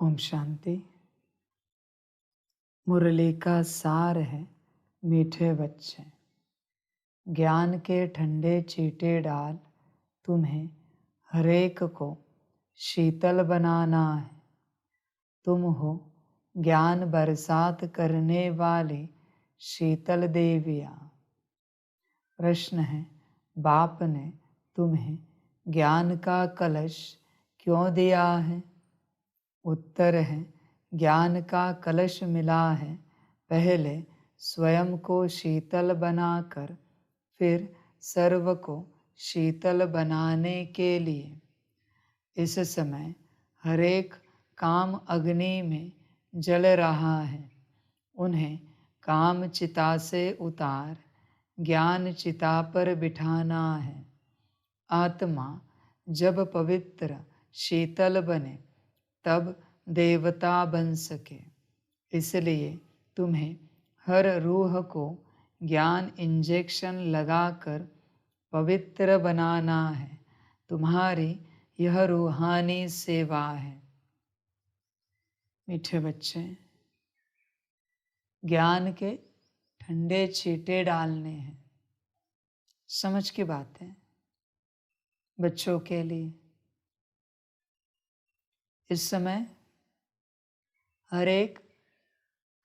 ओम शांति। मुरली का सार है मीठे बच्चे, ज्ञान के ठंडे चीटे डाल, तुम्हें हरेक को शीतल बनाना है। तुम हो ज्ञान बरसात करने वाली शीतल देवियाँ। प्रश्न है, बाप ने तुम्हें ज्ञान का कलश क्यों दिया है? उत्तर है, ज्ञान का कलश मिला है पहले स्वयं को शीतल बनाकर, फिर सर्व को शीतल बनाने के लिए। इस समय हरेक काम अग्नि में जल रहा है। उन्हें काम चिता से उतार ज्ञान चिता पर बिठाना है। आत्मा जब पवित्र शीतल बने तब देवता बन सके। इसलिए तुम्हें हर रूह को ज्ञान इंजेक्शन लगाकर पवित्र बनाना है। तुम्हारी यह रूहानी सेवा है। मीठे बच्चे, ज्ञान के ठंडे छींटे डालने हैं। समझ की बात है बच्चों के लिए। इस समय हर एक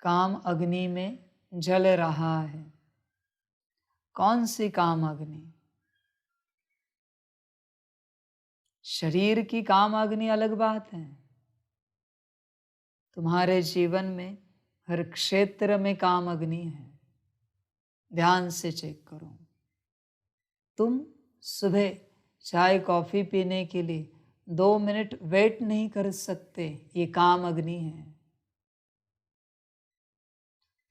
काम अग्नि में जल रहा है। कौन सी काम अग्नि? शरीर की काम अग्नि अलग बात है। तुम्हारे जीवन में हर क्षेत्र में काम अग्नि है। ध्यान से चेक करो। तुम सुबह चाय कॉफी पीने के लिए 2 मिनट वेट नहीं कर सकते, ये काम अग्नि है।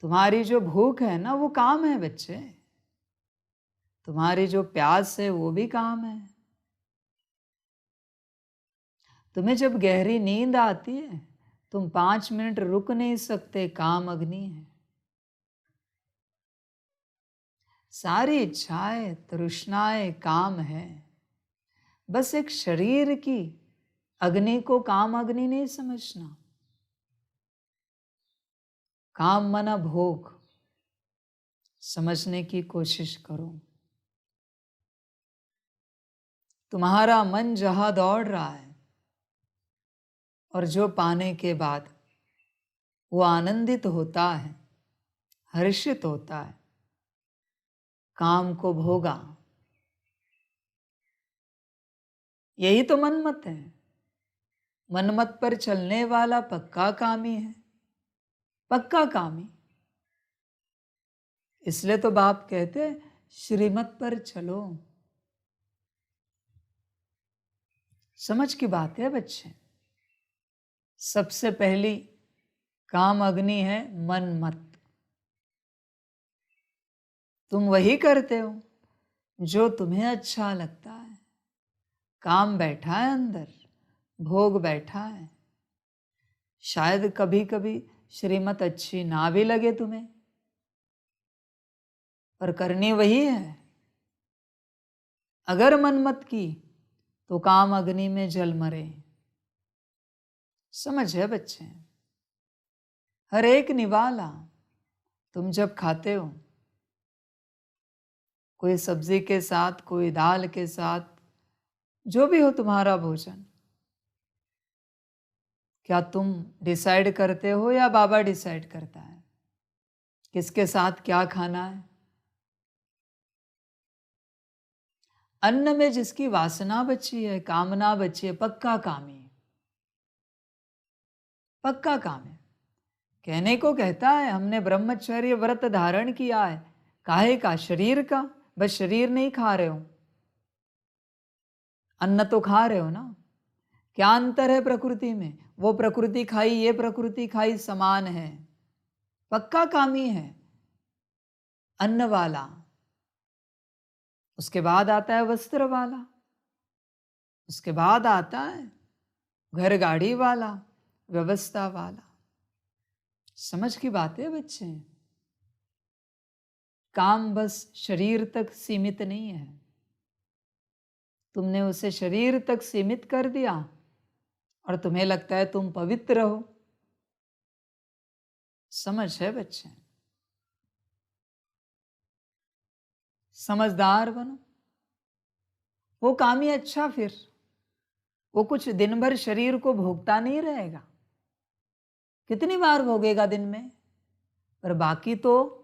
तुम्हारी जो भूख है ना, वो काम है बच्चे। तुम्हारी जो प्यास है वो भी काम है। तुम्हें जब गहरी नींद आती है तुम 5 मिनट रुक नहीं सकते, काम अग्नि है। सारी इच्छाएं तृष्णाएं काम है। बस एक शरीर की अग्नि को काम अग्नि नहीं समझना। काम मना भोग समझने की कोशिश करो। तुम्हारा मन जहां दौड़ रहा है और जो पाने के बाद वो आनंदित होता है, हर्षित होता है, काम को भोगा, यही तो मनमत है। मनमत पर चलने वाला पक्का कामी है, पक्का कामी। इसलिए तो बाप कहते हैं श्रीमत पर चलो। समझ की बात है बच्चे। सबसे पहली काम अग्नि है मनमत। तुम वही करते हो जो तुम्हें अच्छा लगता है। काम बैठा है अंदर, भोग बैठा है। शायद कभी कभी श्रीमत अच्छी ना भी लगे तुम्हें, पर करनी वही है। अगर मनमत की तो काम अग्नि में जल मरे। समझ है बच्चे। हर एक निवाला तुम जब खाते हो, कोई सब्जी के साथ, कोई दाल के साथ, जो भी हो तुम्हारा भोजन, क्या तुम डिसाइड करते हो या बाबा डिसाइड करता है किसके साथ क्या खाना है? अन्न में जिसकी वासना बची है, कामना बची है, पक्का कामी, पक्का काम है। कहने को कहता है हमने ब्रह्मचर्य व्रत धारण किया है, काहे का? शरीर का। बस शरीर नहीं खा रहे हो, अन्न तो खा रहे हो ना। क्या अंतर है प्रकृति में? वो प्रकृति खाई, ये प्रकृति खाई, समान है। पक्का कामी है अन्न वाला। उसके बाद आता है वस्त्र वाला, उसके बाद आता है घर गाड़ी वाला, व्यवस्था वाला। समझ की बात है बच्चे। काम बस शरीर तक सीमित नहीं है। तुमने उसे शरीर तक सीमित कर दिया, और तुम्हें लगता है तुम पवित्र हो। समझ है बच्चे? समझदार बनो। वो कामी अच्छा, फिर वो कुछ दिन भर शरीर को भोगता नहीं रहेगा। कितनी बार भोगेगा दिन में? पर बाकी तो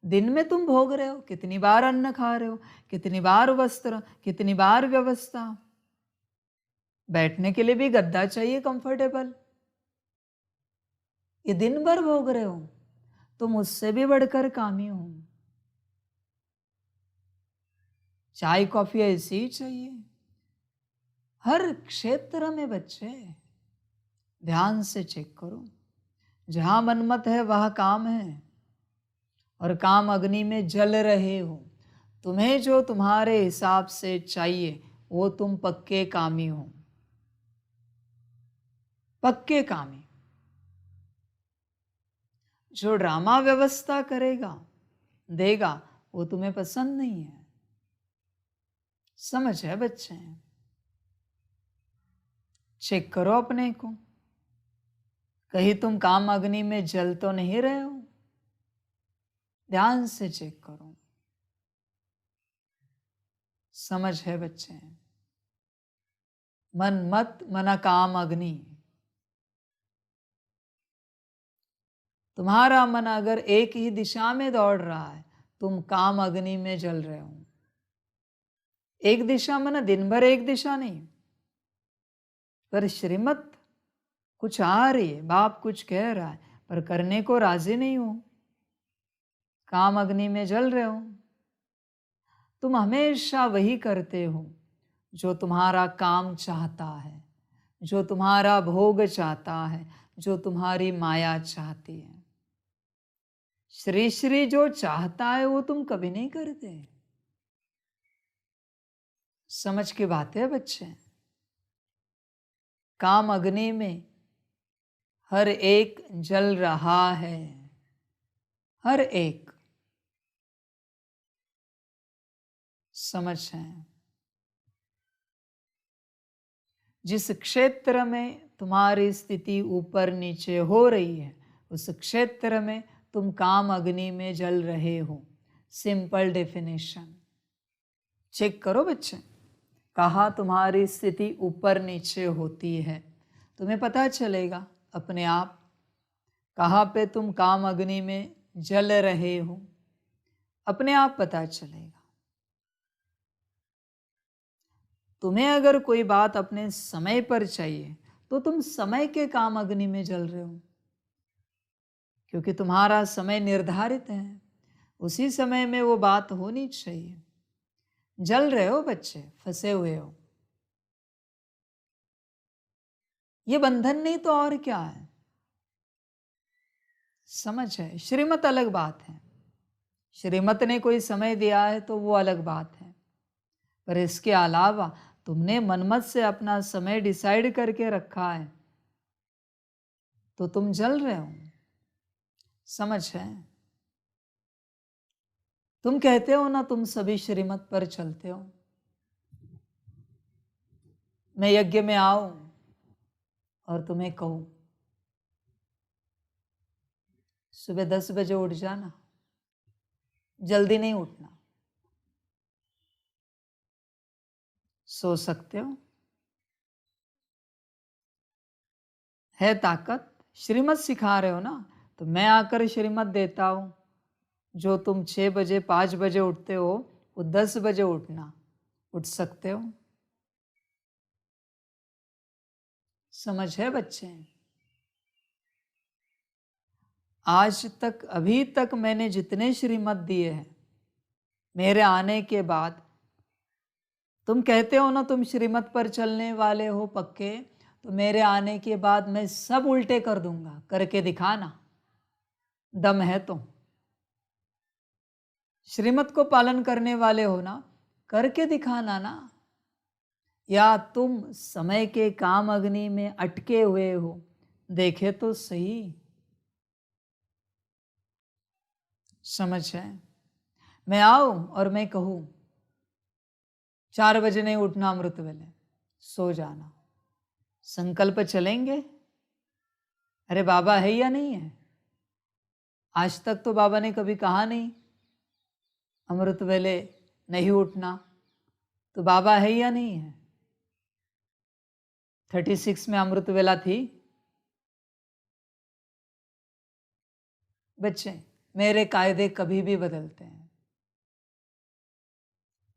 दिन में तुम भोग रहे हो। कितनी बार अन्न खा रहे हो, कितनी बार वस्त्र, कितनी बार व्यवस्था। बैठने के लिए भी गद्दा चाहिए कंफर्टेबल। ये दिन भर भोग रहे हो। तुम उससे भी बढ़कर कामी हो। चाय कॉफी ऐसी ही चाहिए हर क्षेत्र में। बच्चे ध्यान से चेक करो, जहां मनमत है वहां काम है, और काम अग्नि में जल रहे हो। तुम्हें जो तुम्हारे हिसाब से चाहिए वो तुम पक्के कामी हो। पक्के कामी। जो ड्रामा व्यवस्था करेगा देगा वो तुम्हें पसंद नहीं है। समझ है बच्चे? चेक करो अपने को, कहीं तुम काम अग्नि में जल तो नहीं रहे हो। ध्यान से चेक करो। समझ है बच्चे? मन मत मना काम अग्नि। तुम्हारा मन अगर एक ही दिशा में दौड़ रहा है, तुम काम अग्नि में जल रहे हो। एक दिशा मना दिन भर एक दिशा नहीं, पर श्रीमत कुछ आ रही है, बाप कुछ कह रहा है, पर करने को राजी नहीं हो। काम अग्नि में जल रहे हो। तुम हमेशा वही करते हो जो तुम्हारा काम चाहता है, जो तुम्हारा भोग चाहता है, जो तुम्हारी माया चाहती है। श्री श्री जो चाहता है वो तुम कभी नहीं करते। समझ की बात है बच्चे? काम अग्नि में हर एक जल रहा है, हर एक। समझ है? जिस क्षेत्र में तुम्हारी स्थिति ऊपर नीचे हो रही है, उस क्षेत्र में तुम काम अग्नि में जल रहे हो। Simple definition. चेक करो बच्चे, कहाँ तुम्हारी स्थिति ऊपर नीचे होती है, तुम्हें पता चलेगा अपने आप कहाँ पे तुम काम अग्नि में जल रहे हो। अपने आप पता चलेगा। तुम्हें अगर कोई बात अपने समय पर चाहिए तो तुम समय के काम अग्नि में जल रहे हो, क्योंकि तुम्हारा समय निर्धारित है। उसी समय में वो बात होनी चाहिए। जल रहे हो बच्चे, फंसे हुए हो। ये बंधन नहीं तो और क्या है? समझ है? श्रीमत अलग बात है। श्रीमत ने कोई समय दिया है तो वो अलग बात है, पर इसके अलावा तुमने मनमत से अपना समय डिसाइड करके रखा है, तो तुम जल रहे हो। समझ है? तुम कहते हो ना तुम सभी श्रीमत पर चलते हो। मैं यज्ञ में आऊं और तुम्हें कहूं सुबह 10 बजे उठ जाना, जल्दी नहीं उठना। सो सकते हो? है ताकत? श्रीमत सिखा रहे हो ना, तो मैं आकर श्रीमत देता हूं। जो तुम 6 बजे 5 बजे उठते हो वो 10 बजे उठना। उठ सकते हो? समझ है बच्चे? आज तक, अभी तक मैंने जितने श्रीमत दिए हैं, मेरे आने के बाद, तुम कहते हो ना तुम श्रीमत पर चलने वाले हो पक्के, तो मेरे आने के बाद मैं सब उल्टे कर दूंगा। करके दिखाना, दम है तो। श्रीमत को पालन करने वाले हो ना, करके दिखाना ना। या तुम समय के काम अग्नि में अटके हुए हो? देखे तो सही। समझ है? मैं आऊं और मैं कहूं 4 बजे नहीं उठना, अमृत वेले सो जाना, संकल्प चलेंगे? अरे बाबा है या नहीं है? आज तक तो बाबा ने कभी कहा नहीं अमृत वेले नहीं उठना, तो बाबा है या नहीं है? 36 में अमृत वेला थी? बच्चे, मेरे कायदे कभी भी बदलते हैं।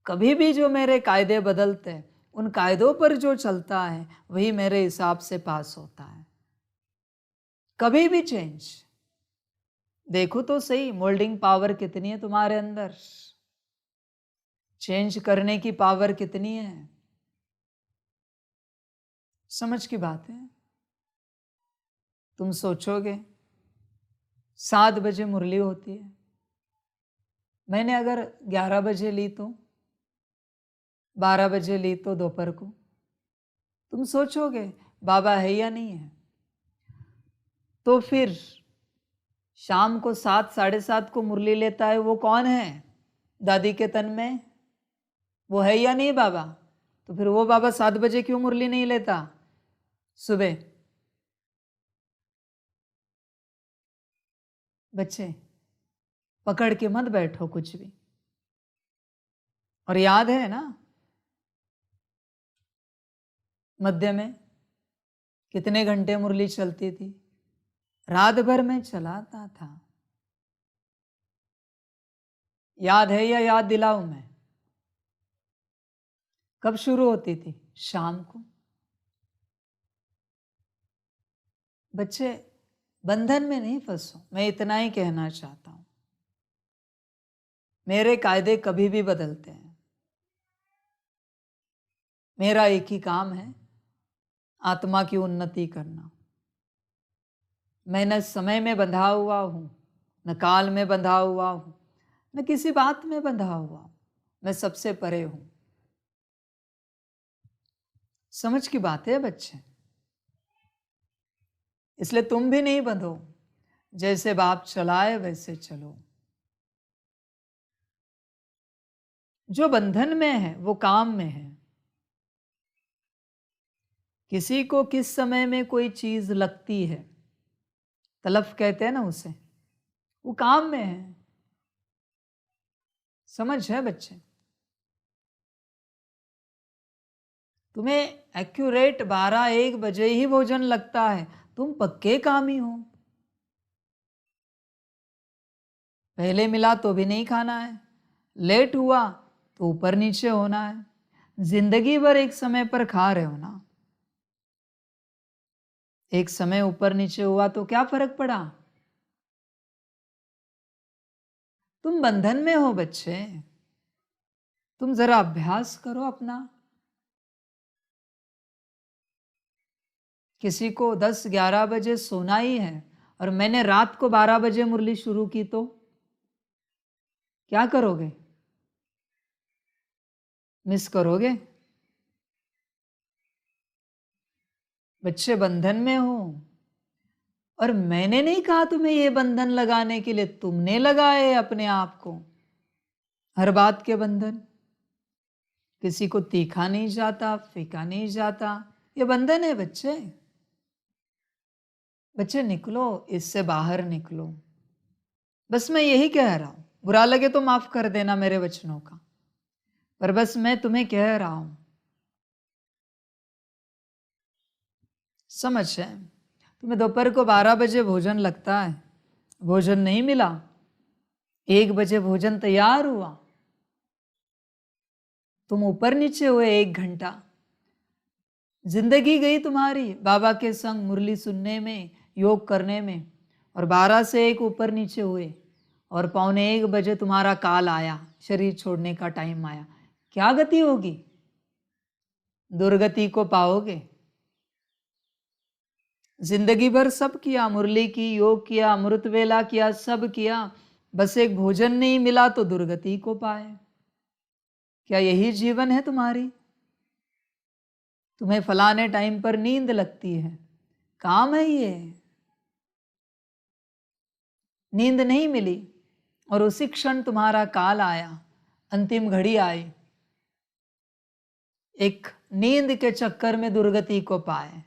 कभी भी जो मेरे कायदे बदलते हैं, उन कायदों पर जो चलता है वही मेरे हिसाब से पास होता है। कभी भी चेंज। देखो तो सही, मोल्डिंग पावर कितनी है तुम्हारे अंदर, चेंज करने की पावर कितनी है। समझ की बात है। तुम सोचोगे 7 बजे मुरली होती है, मैंने अगर 11 बजे ली तो, 12 बजे ली तो दोपहर को, तुम सोचोगे बाबा है या नहीं है? तो फिर शाम को 7, 7:30 को मुरली लेता है वो कौन है? दादी के तन में वो है या नहीं बाबा? तो फिर वो बाबा 7 बजे क्यों मुरली नहीं लेता सुबह? बच्चे, पकड़ के मत बैठो कुछ भी। और याद है ना मध्य में कितने घंटे मुरली चलती थी? रात भर में चलाता था। याद है या याद दिलाऊं मैं? कब शुरू होती थी? शाम को। बच्चे, बंधन में नहीं फंसो, मैं इतना ही कहना चाहता हूं। मेरे कायदे कभी भी बदलते हैं। मेरा एक ही काम है, आत्मा की उन्नति करना। मैं न समय में बंधा हुआ हूं, न काल में बंधा हुआ हूं, न किसी बात में बंधा हुआ हूं। मैं सबसे परे हूं। समझ की बात है बच्चे। इसलिए तुम भी नहीं बंधो, जैसे बाप चलाए वैसे चलो। जो बंधन में है वो काम में है। किसी को किस समय में कोई चीज लगती है, तलफ कहते हैं ना उसे, वो काम में है। समझ है बच्चे? तुम्हें एक्यूरेट 12-1 बजे ही भोजन लगता है, तुम पक्के कामी हो। पहले मिला तो भी नहीं खाना है, लेट हुआ तो ऊपर नीचे होना है। जिंदगी भर एक समय पर खा रहे हो ना। एक समय ऊपर नीचे हुआ तो क्या फर्क पड़ा? तुम बंधन में हो बच्चे। तुम जरा अभ्यास करो अपना। किसी को 10-11 बजे सोना ही है और मैंने रात को 12 बजे मुरली शुरू की तो क्या करोगे? मिस करोगे? बच्चे, बंधन में हो। और मैंने नहीं कहा तुम्हें ये बंधन लगाने के लिए, तुमने लगाए अपने आप को। हर बात के बंधन। किसी को तीखा नहीं जाता, फीका नहीं जाता, ये बंधन है बच्चे। बच्चे निकलो, इससे बाहर निकलो। बस मैं यही कह रहा हूं। बुरा लगे तो माफ कर देना मेरे वचनों का, पर बस मैं तुम्हें कह रहा हूं। समझ है? तुम्हें दोपहर को 12 बजे भोजन लगता है, भोजन नहीं मिला, 1 बजे भोजन तैयार हुआ, तुम ऊपर नीचे हुए 1 घंटा, जिंदगी गई तुम्हारी बाबा के संग मुरली सुनने में, योग करने में, और 12 से 1 ऊपर नीचे हुए और 12:45 बजे तुम्हारा काल आया, शरीर छोड़ने का टाइम आया। क्या गति होगी? दुर्गति को पाओगे। जिंदगी भर सब किया, मुरली की, योग किया, अमृत वेला किया, सब किया, बस एक भोजन नहीं मिला तो दुर्गति को पाए। क्या यही जीवन है तुम्हारी? तुम्हें फलाने टाइम पर नींद लगती है, काम है ये। नींद नहीं मिली और उसी क्षण तुम्हारा काल आया, अंतिम घड़ी आई। एक नींद के चक्कर में दुर्गति को पाए।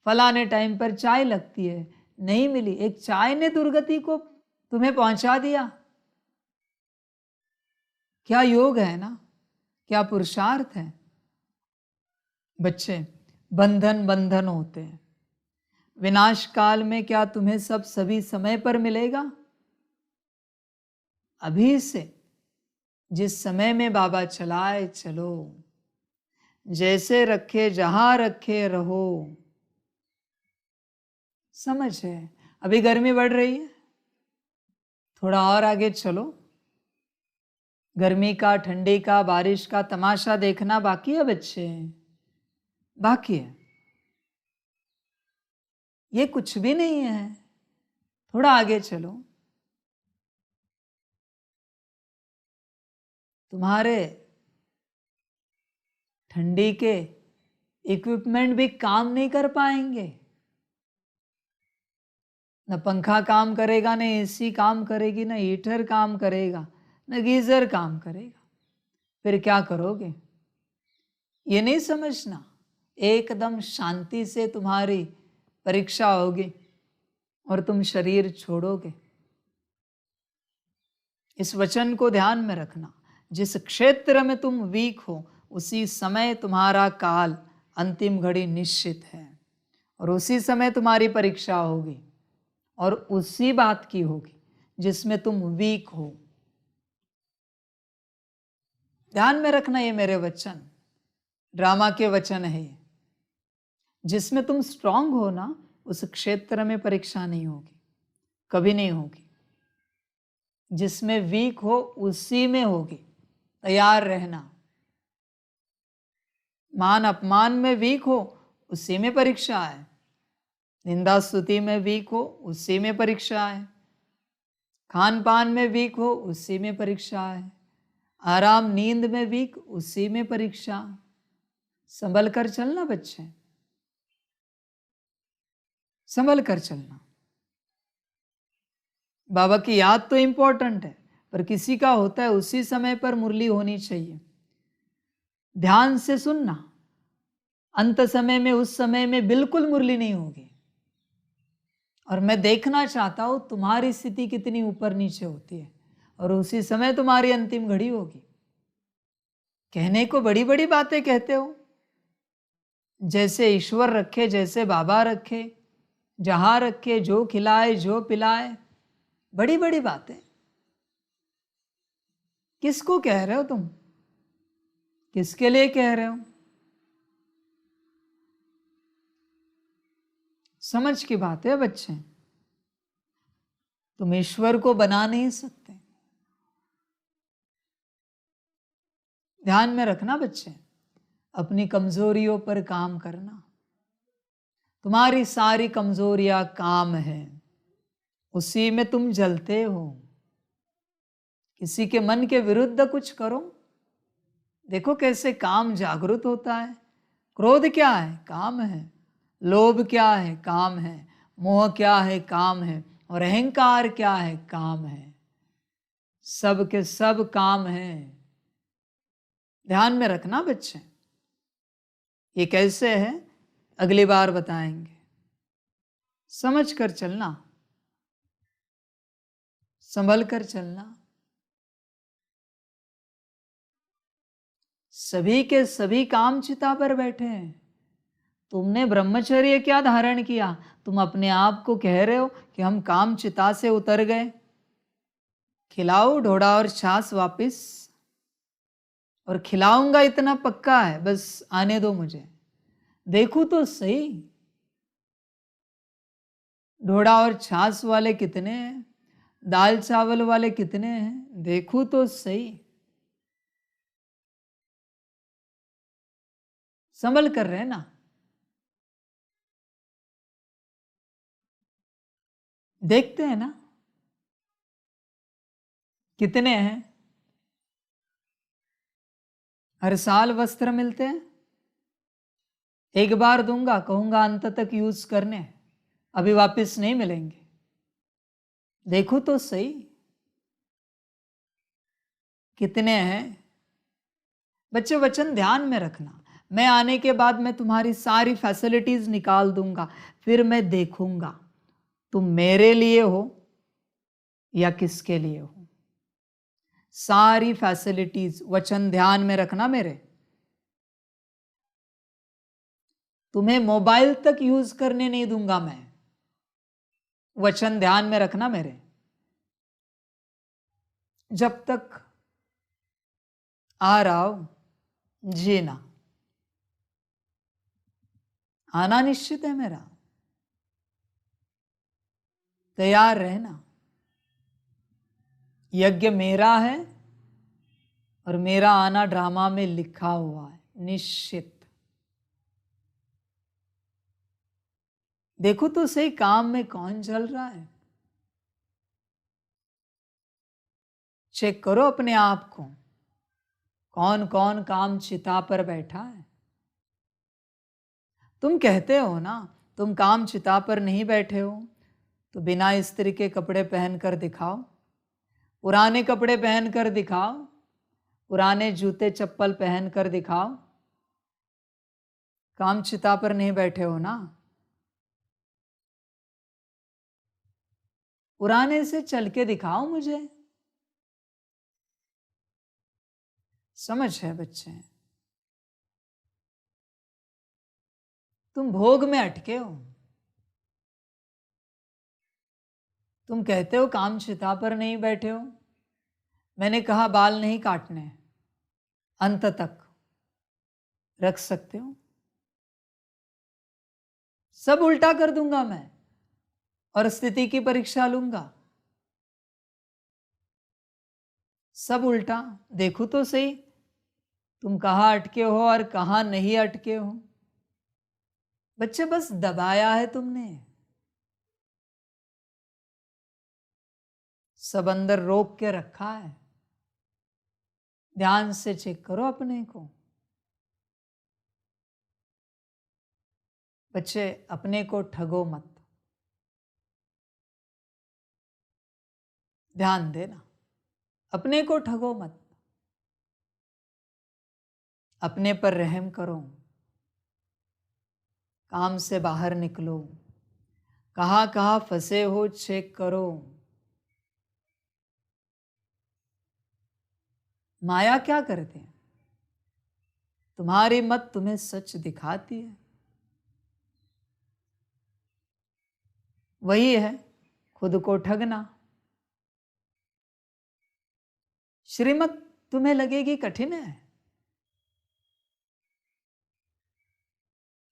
फलाने टाइम पर चाय लगती है, नहीं मिली, एक चाय ने दुर्गति को तुम्हें पहुंचा दिया। क्या योग है ना, क्या पुरुषार्थ है। बच्चे, बंधन बंधन होते हैं। विनाश काल में क्या तुम्हें सब सभी समय पर मिलेगा? अभी से जिस समय में बाबा चलाए चलो, जैसे रखे जहां रखे रहो। समझ है? अभी गर्मी बढ़ रही है, थोड़ा और आगे चलो। गर्मी का, ठंडी का, बारिश का तमाशा देखना बाकी है बच्चे, बाकी है। ये कुछ भी नहीं है, थोड़ा आगे चलो। तुम्हारे ठंडी के इक्विपमेंट भी काम नहीं कर पाएंगे। न पंखा काम करेगा, न एसी काम करेगी, न हीटर काम करेगा, न गीजर काम करेगा। फिर क्या करोगे? ये नहीं समझना। एकदम शांति से तुम्हारी परीक्षा होगी और तुम शरीर छोड़ोगे। इस वचन को ध्यान में रखना। जिस क्षेत्र में तुम वीक हो, उसी समय तुम्हारा काल, अंतिम घड़ी निश्चित है, और उसी समय तुम्हारी परीक्षा होगी, और उसी बात की होगी जिसमें तुम वीक हो। ध्यान में रखना, ये मेरे वचन ड्रामा के वचन है। जिसमें तुम स्ट्रांग हो ना, उस क्षेत्र में परीक्षा नहीं होगी, कभी नहीं होगी। जिसमें वीक हो उसी में होगी, तैयार रहना। मान अपमान में वीक हो, उसी में परीक्षा है। निंदा स्तुति में वीक हो, उसी में परीक्षा है। खान पान में वीक हो, उसी में परीक्षा है। आराम नींद में वीक, उसी में परीक्षा। संभल कर चलना बच्चे, संभल कर चलना। बाबा की याद तो इंपॉर्टेंट है, पर किसी का होता है उसी समय पर मुरली होनी चाहिए। ध्यान से सुनना। अंत समय में, उस समय में बिल्कुल मुरली नहीं होगी। और मैं देखना चाहता हूं तुम्हारी स्थिति कितनी ऊपर नीचे होती है, और उसी समय तुम्हारी अंतिम घड़ी होगी। कहने को बड़ी बड़ी बातें कहते हो, जैसे ईश्वर रखे, जैसे बाबा रखे, जहां रखे, जो खिलाए, जो पिलाए, बड़ी बड़ी बातें। किसको कह रहे हो तुम? किसके लिए कह रहे हो? समझ की बात है बच्चे। तुम ईश्वर को बना नहीं सकते। ध्यान में रखना बच्चे, अपनी कमजोरियों पर काम करना। तुम्हारी सारी कमजोरियां काम है, उसी में तुम जलते हो। किसी के मन के विरुद्ध कुछ करो, देखो कैसे काम जागृत होता है। क्रोध क्या है? काम है। लोभ क्या है? काम है। मोह क्या है? काम है। और अहंकार क्या है? काम है। सब के सब काम है। ध्यान में रखना बच्चे। ये कैसे है अगली बार बताएंगे। समझ कर चलना, संभल कर चलना। सभी के सभी काम चिता पर बैठे हैं। तुमने ब्रह्मचर्य क्या धारण किया? तुम अपने आप को कह रहे हो कि हम काम चिता से उतर गए। खिलाओ ढोड़ा और छाछ वापिस, और खिलाऊंगा इतना पक्का है, बस आने दो मुझे। देखो तो सही, ढोड़ा और छाछ वाले कितने हैं, दाल चावल वाले कितने हैं, देखो तो सही। संभल कर रहे ना। देखते हैं ना कितने हैं। हर साल वस्त्र मिलते हैं, एक बार दूंगा, कहूंगा अंत तक यूज करने, अभी वापस नहीं मिलेंगे। देखो तो सही कितने हैं। बच्चे वचन ध्यान में रखना। मैं आने के बाद मैं तुम्हारी सारी फैसिलिटीज निकाल दूंगा, फिर मैं देखूंगा तुम मेरे लिए हो या किसके लिए हो। सारी फैसिलिटीज, वचन ध्यान में रखना मेरे। तुम्हें मोबाइल तक यूज करने नहीं दूंगा मैं, वचन ध्यान में रखना मेरे। जब तक आ रहा हो जीना, आना निश्चित है मेरा, तैयार रहना। यज्ञ मेरा है और मेरा आना ड्रामा में लिखा हुआ है, निश्चित। देखो तो सही काम में कौन चल रहा है, चेक करो अपने आप को, कौन कौन काम चिता पर बैठा है। तुम कहते हो ना तुम काम चिता पर नहीं बैठे हो, तो बिना इस्त्री के कपड़े पहनकर दिखाओ, पुराने कपड़े पहनकर दिखाओ, पुराने जूते चप्पल पहनकर दिखाओ। काम चिता पर नहीं बैठे हो ना। पुराने से चल के दिखाओ मुझे। समझ है बच्चे? तुम भोग में अटके हो। तुम कहते हो काम चिता पर नहीं बैठे हो। मैंने कहा बाल नहीं काटने, अंत तक रख सकते हो। सब उल्टा कर दूंगा मैं और स्थिति की परीक्षा लूंगा। सब उल्टा। देखो तो सही तुम कहाँ अटके हो और कहाँ नहीं अटके हो। बच्चे बस दबाया है तुमने, सब अंदर रोक के रखा है। ध्यान से चेक करो अपने को। बच्चे अपने को ठगो मत, ध्यान देना। अपने को ठगो मत, अपने पर रहम करो। काम से बाहर निकलो, कहाँ कहाँ फंसे हो चेक करो। माया क्या करते हैं? तुम्हारी मत तुम्हें सच दिखाती है। वही है खुद को ठगना। श्रीमत तुम्हें लगेगी कठिन है,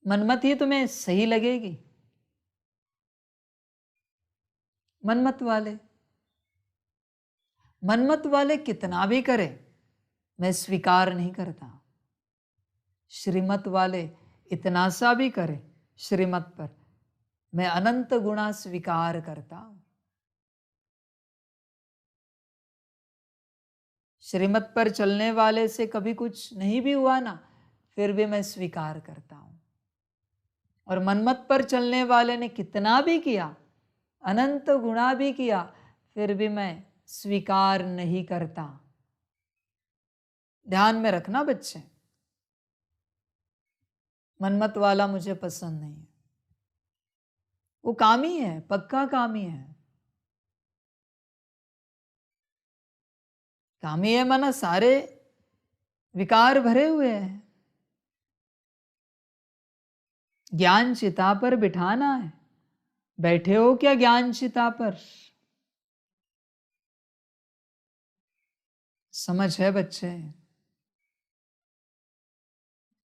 मनमत ही तुम्हें सही लगेगी। मनमत वाले कितना भी करे मैं स्वीकार नहीं करता। श्रीमत वाले इतना सा भी करे श्रीमत पर, मैं अनंत गुणा स्वीकार करता हूं। श्रीमत पर चलने वाले से कभी कुछ नहीं भी हुआ ना, फिर भी मैं स्वीकार करता हूं। और मनमत पर चलने वाले ने कितना भी किया, अनंत गुणा भी किया, फिर भी मैं स्वीकार नहीं करता। ध्यान में रखना बच्चे, मनमत वाला मुझे पसंद नहीं है। वो कामी है, पक्का कामी है। कामी है माना सारे विकार भरे हुए हैं। ज्ञान चिता पर बिठाना है। बैठे हो क्या ज्ञान चिता पर? समझ है बच्चे?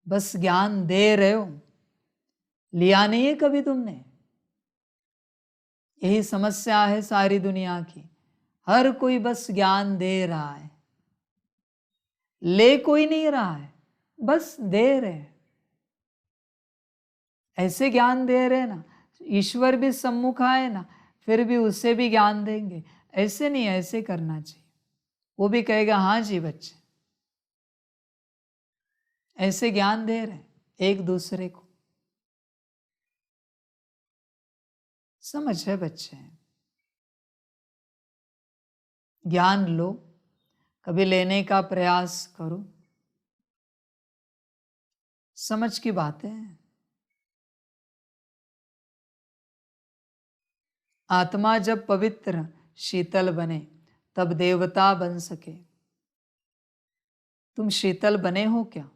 बस ज्ञान दे रहे हो, लिया नहीं है कभी तुमने। यही समस्या है सारी दुनिया की। हर कोई बस ज्ञान दे रहा है, ले कोई नहीं रहा है, बस दे रहे हैं। ऐसे ज्ञान दे रहे ना, ईश्वर भी सम्मुख आए ना, फिर भी उसे भी ज्ञान देंगे। ऐसे नहीं, ऐसे करना चाहिए। वो भी कहेगा हाँ जी बच्चे, ऐसे ज्ञान दे रहे एक दूसरे को। समझ है बच्चे? ज्ञान लो, कभी लेने का प्रयास करो। समझ की बातें हैं। आत्मा जब पवित्र शीतल बने तब देवता बन सके। तुम शीतल बने हो क्या?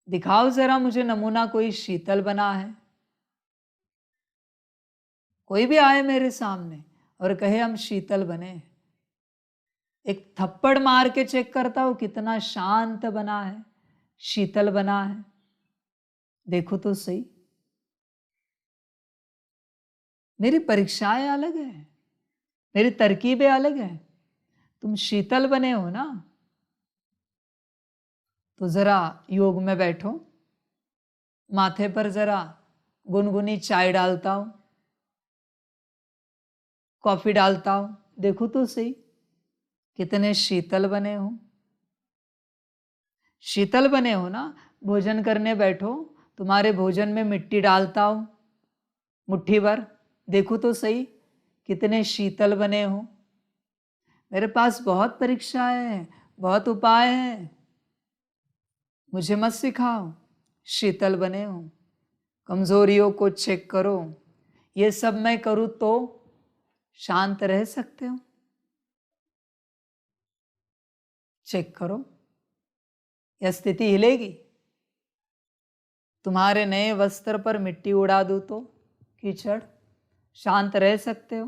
दिखाओ जरा मुझे नमूना, कोई शीतल बना है? कोई भी आए मेरे सामने और कहे हम शीतल बने। एक थप्पड़ मार के चेक करता हूं कितना शांत बना है, शीतल बना है। देखो तो सही। मेरी परीक्षाएं अलग है, मेरी तरकीबें अलग है। तुम शीतल बने हो ना, तो जरा योग में बैठो। माथे पर जरा गुनगुनी चाय डालता हूं, कॉफी डालता हूं। देखो तो सही कितने शीतल बने हो। शीतल बने हो ना। भोजन करने बैठो, तुम्हारे भोजन में मिट्टी डालता हूं मुट्ठी भर। देखो तो सही कितने शीतल बने हो। मेरे पास बहुत परीक्षाएं हैं, बहुत उपाय हैं। मुझे मत सिखाओ, शीतल बने हो। कमजोरियों को चेक करो। ये सब मैं करूं तो शांत रह सकते हो? चेक करो, यह स्थिति हिलेगी? तुम्हारे नए वस्त्र पर मिट्टी उड़ा दूं तो कीचड़, शांत रह सकते हो?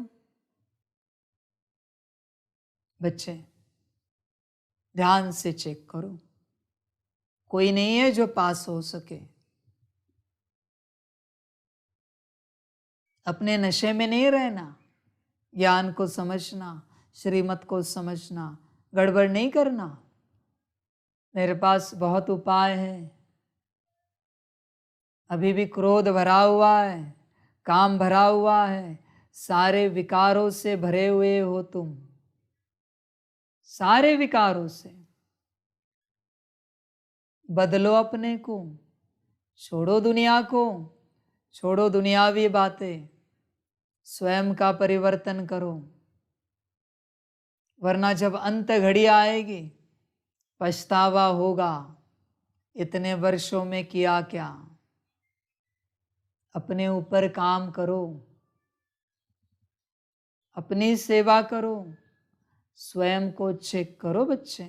बच्चे ध्यान से चेक करो, कोई नहीं है जो पास हो सके। अपने नशे में नहीं रहना, ज्ञान को समझना, श्रीमत को समझना, गड़बड़ नहीं करना। मेरे पास बहुत उपाय है। अभी भी क्रोध भरा हुआ है, काम भरा हुआ है, सारे विकारों से भरे हुए हो तुम, सारे विकारों से। बदलो अपने को, छोड़ो दुनिया को, छोड़ो दुनियावी बातें, स्वयं का परिवर्तन करो। वरना जब अंत घड़ी आएगी पछतावा होगा, इतने वर्षों में किया क्या। अपने ऊपर काम करो, अपनी सेवा करो, स्वयं को चेक करो बच्चे।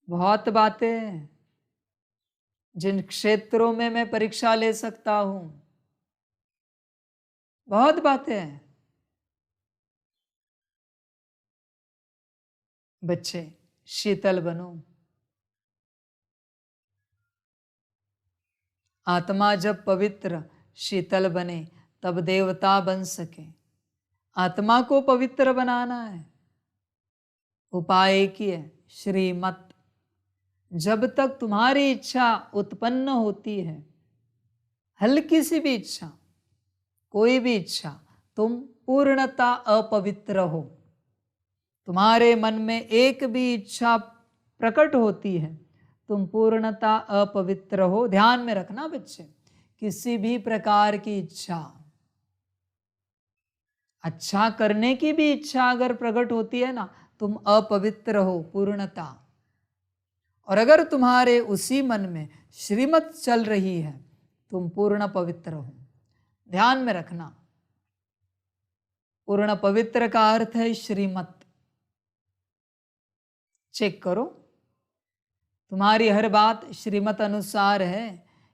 बहुत बातें हैं जिन क्षेत्रों में मैं परीक्षा ले सकता हूं, बहुत बातें हैं। बच्चे शीतल बनो। आत्मा जब पवित्र शीतल बने तब देवता बन सके। आत्मा को पवित्र बनाना है। उपाय एक ही है, श्रीमत। जब तक तुम्हारी इच्छा उत्पन्न होती है, हल्की सी भी इच्छा, कोई भी इच्छा, तुम पूर्णता अपवित्र हो। तुम्हारे मन में एक भी इच्छा प्रकट होती है, तुम पूर्णता अपवित्र हो। ध्यान में रखना बच्चे, किसी भी प्रकार की इच्छा, अच्छा करने की भी इच्छा अगर प्रकट होती है ना, तुम अपवित्र हो, पूर्णता। और अगर तुम्हारे उसी मन में श्रीमत चल रही है, तुम पूर्ण पवित्र हो। ध्यान में रखना, पूर्ण पवित्र का अर्थ है श्रीमत। चेक करो, तुम्हारी हर बात श्रीमत अनुसार है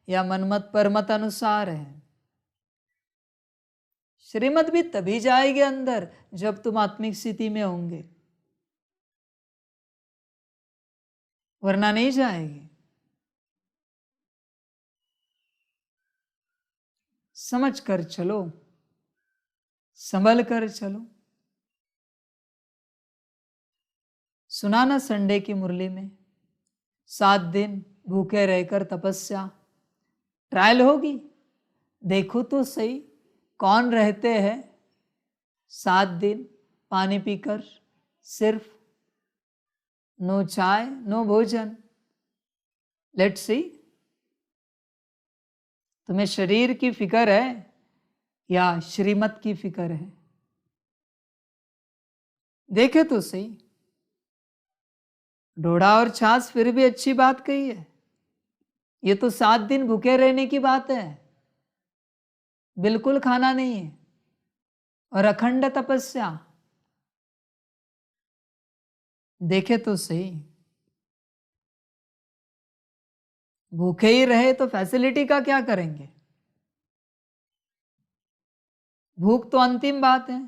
या मनमत परमत अनुसार है। श्रीमत भी तभी जाएगी अंदर जब तुम आत्मिक स्थिति में होंगे, वरना नहीं जाएगी। समझ कर चलो, संभल कर चलो। सुना ना संडे की मुरली में, 7 दिन भूखे रहकर तपस्या ट्रायल होगी। देखो तो सही कौन रहते हैं 7 दिन पानी पीकर, सिर्फ नो चाय नो भोजन। लेट्स सी, तुम्हें शरीर की फिक्र है या श्रीमत की फिक्र है? देखे तो सही। डोडा और छाछ फिर भी अच्छी बात कही है। ये तो 7 दिन भूखे रहने की बात है, बिल्कुल खाना नहीं है। और अखंड तपस्या, देखे तो सही, भूखे ही रहे तो फैसिलिटी का क्या करेंगे? भूख तो अंतिम बात है।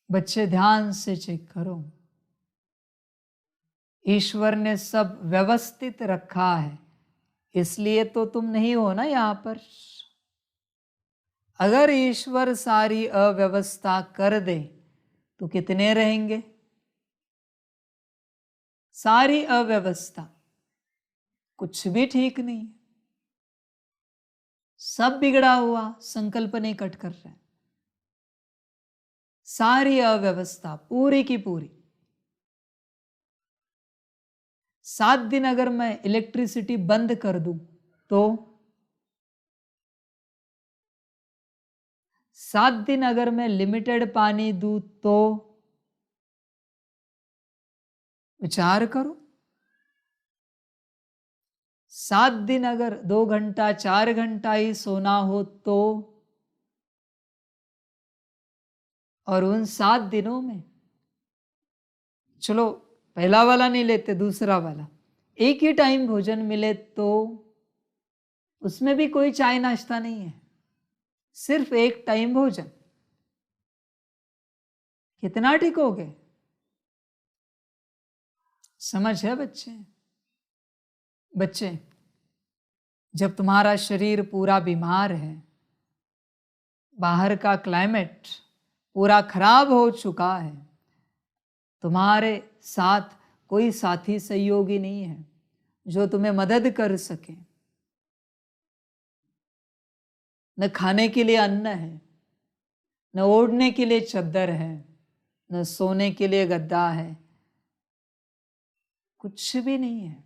बच्चे ध्यान से चेक करो, ईश्वर ने सब व्यवस्थित रखा है, इसलिए तो तुम नहीं हो ना यहां पर। अगर ईश्वर सारी अव्यवस्था कर दे तो कितने रहेंगे? सारी अव्यवस्था, कुछ भी ठीक नहीं, सब बिगड़ा हुआ, संकल्प नहीं कट कर रहे, सारी अव्यवस्था पूरी की पूरी। 7 दिन अगर मैं इलेक्ट्रिसिटी बंद कर दूं तो 7 दिन अगर मैं लिमिटेड पानी दूं तो विचार करो। 7 दिन अगर 2 घंटा 4 घंटा ही सोना हो तो, और उन 7 दिनों में, चलो पहला वाला नहीं लेते, दूसरा वाला, एक ही टाइम भोजन मिले तो उसमें भी कोई चाय नाश्ता नहीं है, सिर्फ एक टाइम भोजन, कितना टिकोगे? समझ है बच्चे? बच्चे, जब तुम्हारा शरीर पूरा बीमार है, बाहर का क्लाइमेट पूरा खराब हो चुका है, तुम्हारे साथ कोई साथी सहयोगी नहीं है जो तुम्हें मदद कर सके, न खाने के लिए अन्न है, न ओढ़ने के लिए चद्दर है, न सोने के लिए गद्दा है, कुछ भी नहीं है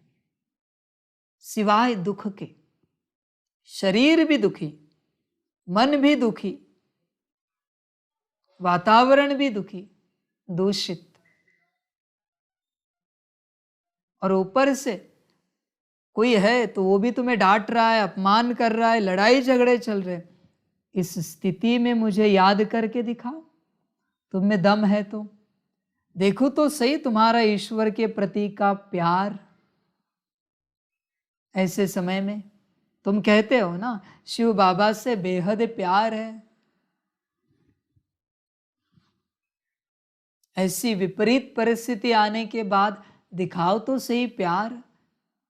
सिवाय दुख के। शरीर भी दुखी, मन भी दुखी, वातावरण भी दुखी, दूषित, और ऊपर से कोई है तो वो भी तुम्हें डांट रहा है, अपमान कर रहा है, लड़ाई झगड़े चल रहे। इस स्थिति में मुझे याद करके दिखाओ, तुम में दम है तो देखो तो सही तुम्हारा ईश्वर के प्रति का प्यार। ऐसे समय में तुम कहते हो ना, शिव बाबा से बेहद प्यार है। ऐसी विपरीत परिस्थिति आने के बाद दिखाओ तो सही प्यार,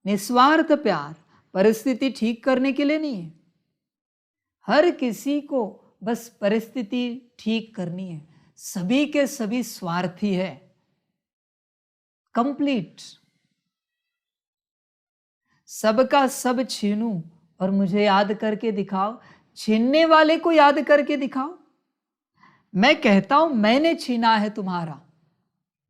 निस्वार्थ प्यार, परिस्थिति ठीक करने के लिए नहीं है। हर किसी को बस परिस्थिति ठीक करनी है, सभी के सभी स्वार्थी है, कंप्लीट। सबका सब छीनूं और मुझे याद करके दिखाओ, छीनने वाले को याद करके दिखाओ। मैं कहता हूं मैंने छीना है तुम्हारा,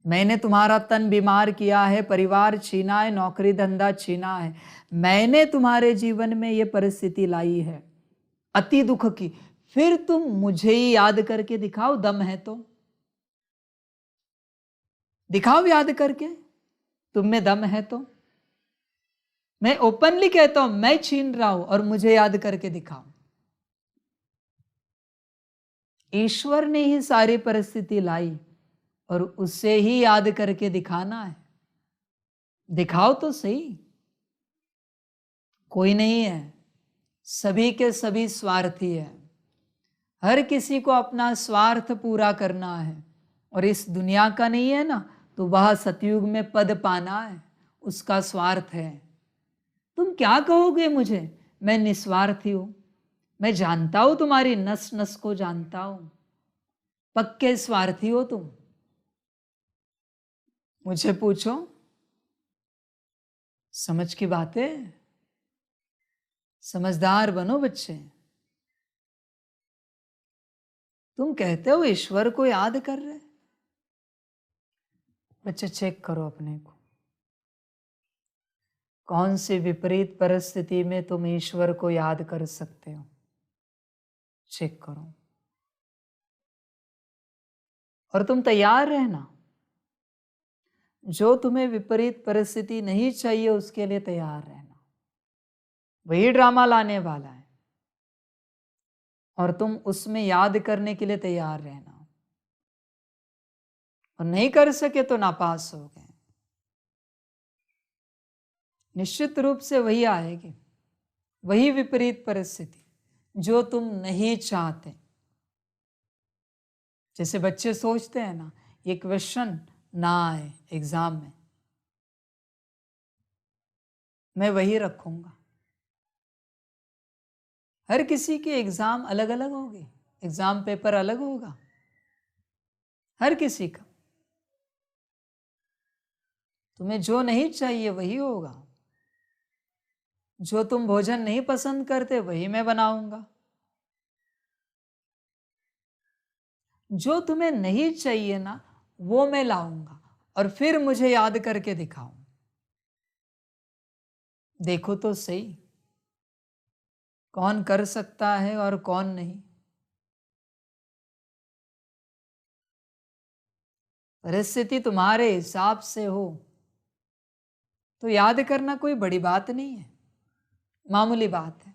मैंने तुम्हारा तन बीमार किया है, परिवार छीना है, नौकरी धंधा छीना है, मैंने तुम्हारे जीवन में ये परिस्थिति लाई है अति दुख की, फिर तुम मुझे ही याद करके दिखाओ, दम है तो दिखाओ याद करके, तुम में दम है तो। मैं ओपनली कहता हूं मैं छीन रहा हूं और मुझे याद करके दिखाओ। ईश्वर ने ही सारी परिस्थिति लाई और उससे ही याद करके दिखाना है, दिखाओ तो सही। कोई नहीं है, सभी के सभी स्वार्थी है, हर किसी को अपना स्वार्थ पूरा करना है, और इस दुनिया का नहीं है ना तो वह सतयुग में पद पाना है, उसका स्वार्थ है। तुम क्या कहोगे मुझे, मैं निस्वार्थी हूं, मैं जानता हूं तुम्हारी नस नस को जानता हूं, पक्के स्वार्थी हो तुम। मुझे पूछो, समझ की बातें, समझदार बनो बच्चे। तुम कहते हो ईश्वर को याद कर रहे, बच्चे चेक करो अपने को, कौन सी विपरीत परिस्थिति में तुम ईश्वर को याद कर सकते हो, चेक करो। और तुम तैयार रहना, जो तुम्हें विपरीत परिस्थिति नहीं चाहिए उसके लिए तैयार रहना। वही ड्रामा लाने वाला है और तुम उसमें याद करने के लिए तैयार रहना। और नहीं कर सके तो नापास हो गए। निश्चित रूप से वही आएगी, वही विपरीत परिस्थिति जो तुम नहीं चाहते। जैसे बच्चे सोचते हैं ना, ये क्वेश्चन ना आए एग्जाम में, मैं वही रखूंगा। हर किसी के एग्जाम अलग अलग होंगे, एग्जाम पेपर अलग होगा हर किसी का। तुम्हें जो नहीं चाहिए वही होगा। जो तुम भोजन नहीं पसंद करते वही मैं बनाऊंगा। जो तुम्हें नहीं चाहिए ना वो मैं लाऊंगा और फिर मुझे याद करके दिखाऊं। देखो तो सही, कौन कर सकता है और कौन नहीं। परिस्थिति तुम्हारे हिसाब से हो तो याद करना कोई बड़ी बात नहीं है, मामूली बात है।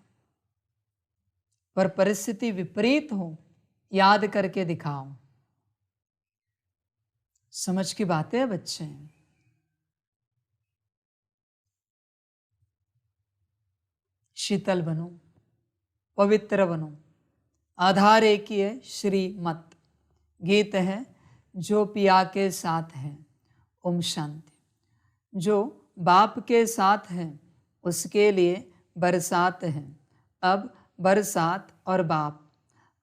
पर परिस्थिति विपरीत हो, याद करके दिखाओ। समझ की बात है बच्चे। शीतल बनो, पवित्र बनो। आधार एक ही है, श्रीमत। गीत है जो पिया के साथ है, ओम शांति। जो बाप के साथ है उसके लिए बरसात है। अब बरसात और बाप,